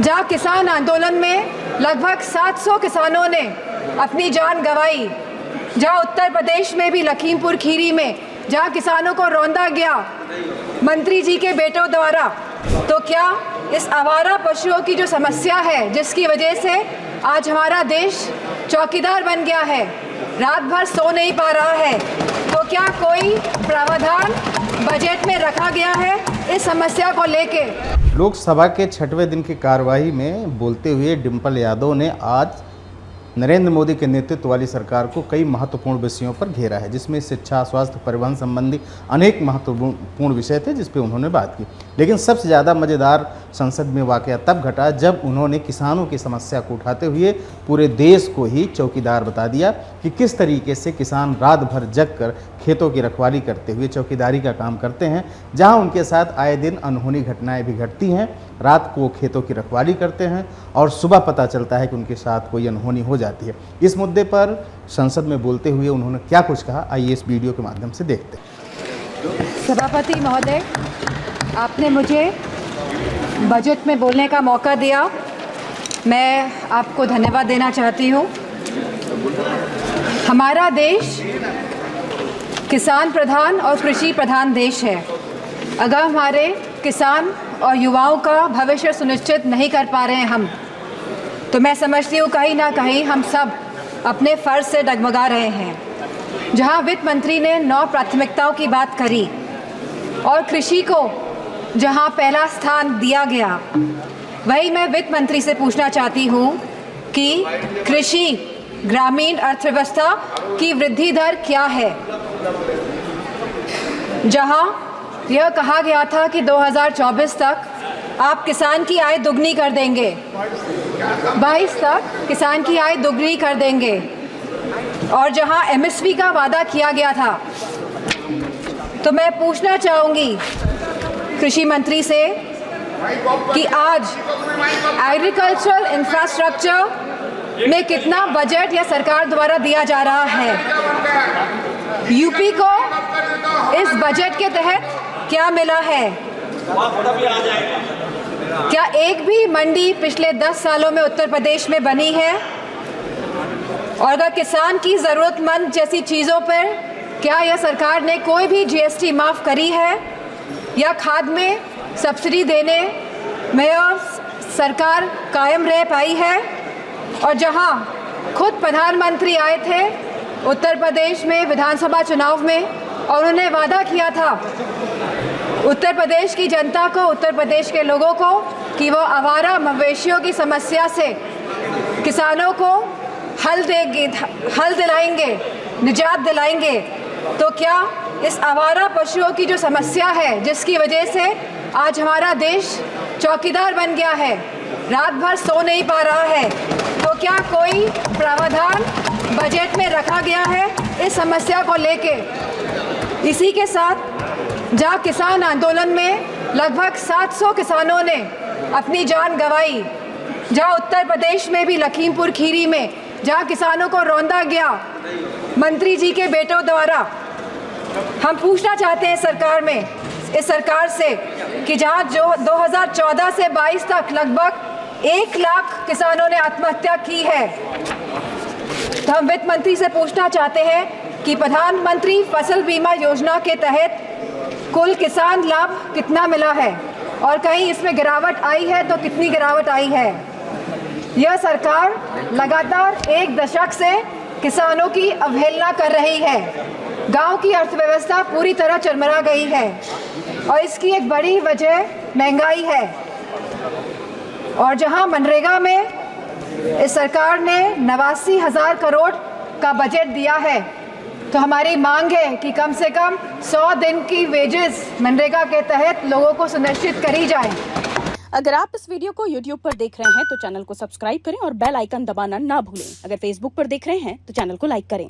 जहां किसान आंदोलन में लगभग 700 किसानों ने अपनी जान गंवाई, जहां उत्तर प्रदेश में भी लखीमपुर खीरी में जहां किसानों को रौंदा गया मंत्री जी के बेटों द्वारा, तो क्या इस आवारा पशुओं की जो समस्या है जिसकी वजह से आज हमारा देश चौकीदार बन गया है, रात भर सो नहीं पा रहा है, तो क्या कोई प्रावधान बजट में रखा गया है इस समस्या को लेके? लोकसभा के 6वें दिन की कार्यवाही में बोलते हुए डिम्पल यादव ने आज नरेंद्र मोदी के नेतृत्व वाली सरकार को कई महत्वपूर्ण विषयों पर घेरा है, जिसमें शिक्षा, स्वास्थ्य, परिवहन संबंधी अनेक महत्वपूर्ण विषय थे जिस पे उन्होंने बात की। लेकिन सबसे ज़्यादा मज़ेदार संसद में वाकया तब घटा जब उन्होंने किसानों की समस्या को उठाते हुए पूरे देश को ही चौकीदार बता दिया कि किस तरीके से किसान रात भर जग कर खेतों की रखवाली करते हुए चौकीदारी का काम करते हैं, जहां उनके साथ आए दिन अनहोनी घटनाएं भी घटती हैं। रात को खेतों की रखवाली करते हैं और सुबह पता चलता है कि उनके साथ कोई अनहोनी हो जाती है। इस मुद्दे पर संसद में बोलते हुए उन्होंने क्या कुछ कहा, आइए इस वीडियो के माध्यम से देखते हैं। सभापति महोदय, आपने मुझे बजट में बोलने का मौका दिया, मैं आपको धन्यवाद देना चाहती हूँ। हमारा देश किसान प्रधान और कृषि प्रधान देश है। अगर हमारे किसान और युवाओं का भविष्य सुनिश्चित नहीं कर पा रहे हैं हम, तो मैं समझती हूँ कहीं ना कहीं हम सब अपने फ़र्ज से डगमगा रहे हैं। जहाँ वित्त मंत्री ने 9 प्राथमिकताओं की बात करी और कृषि को जहाँ पहला स्थान दिया गया, वही मैं वित्त मंत्री से पूछना चाहती हूँ कि कृषि ग्रामीण अर्थव्यवस्था की वृद्धि दर क्या है? जहाँ यह कहा गया था कि 2024 तक आप किसान की आय दुगनी कर देंगे, 22 तक किसान की आय दुगनी कर देंगे, और जहां एमएसपी का वादा किया गया था, तो मैं पूछना चाहूँगी कृषि मंत्री से कि आज एग्रीकल्चरल इंफ्रास्ट्रक्चर में कितना बजट या सरकार द्वारा दिया जा रहा है? यूपी को इस बजट के तहत क्या मिला है? क्या एक भी मंडी पिछले 10 सालों में उत्तर प्रदेश में बनी है? और अगर किसान की ज़रूरतमंद जैसी चीज़ों पर क्या यह सरकार ने कोई भी जीएसटी माफ़ करी है या खाद में सब्सिडी देने में सरकार कायम रह पाई है? और जहां खुद प्रधानमंत्री आए थे उत्तर प्रदेश में विधानसभा चुनाव में और उन्होंने वादा किया था उत्तर प्रदेश की जनता को, उत्तर प्रदेश के लोगों को, कि वो आवारा मवेशियों की समस्या से किसानों को हल दिलाएंगे, निजात दिलाएंगे, तो क्या इस आवारा पशुओं की जो समस्या है जिसकी वजह से आज हमारा देश चौकीदार बन गया है, रात भर सो नहीं पा रहा है, तो क्या कोई प्रावधान बजट में रखा गया है इस समस्या को लेके? इसी के साथ जहां किसान आंदोलन में लगभग 700 किसानों ने अपनी जान गंवाई, जहां उत्तर प्रदेश में भी लखीमपुर खीरी में जहां किसानों को रौंदा गया मंत्री जी के बेटों द्वारा, हम पूछना चाहते हैं इस सरकार से कि जहां जो 2014 से 22 तक लगभग 1 लाख किसानों ने आत्महत्या की है, तो हम वित्त मंत्री से पूछना चाहते हैं कि प्रधानमंत्री फसल बीमा योजना के तहत कुल किसान लाभ कितना मिला है और कहीं इसमें गिरावट आई है तो कितनी गिरावट आई है? यह सरकार लगातार 1 दशक से किसानों की अवहेलना कर रही है। गांव की अर्थव्यवस्था पूरी तरह चरमरा गई है और इसकी एक बड़ी वजह महंगाई है। और जहां मनरेगा में इस सरकार ने 89,000 करोड़ का बजट दिया है, तो हमारी मांग है कि कम से कम 100 दिन की वेजेस मनरेगा के तहत लोगों को सुनिश्चित करी जाए। अगर आप इस वीडियो को YouTube पर देख रहे हैं तो चैनल को सब्सक्राइब करें और बेल आइकन दबाना ना भूलें। अगर Facebook पर देख रहे हैं तो चैनल को लाइक करें।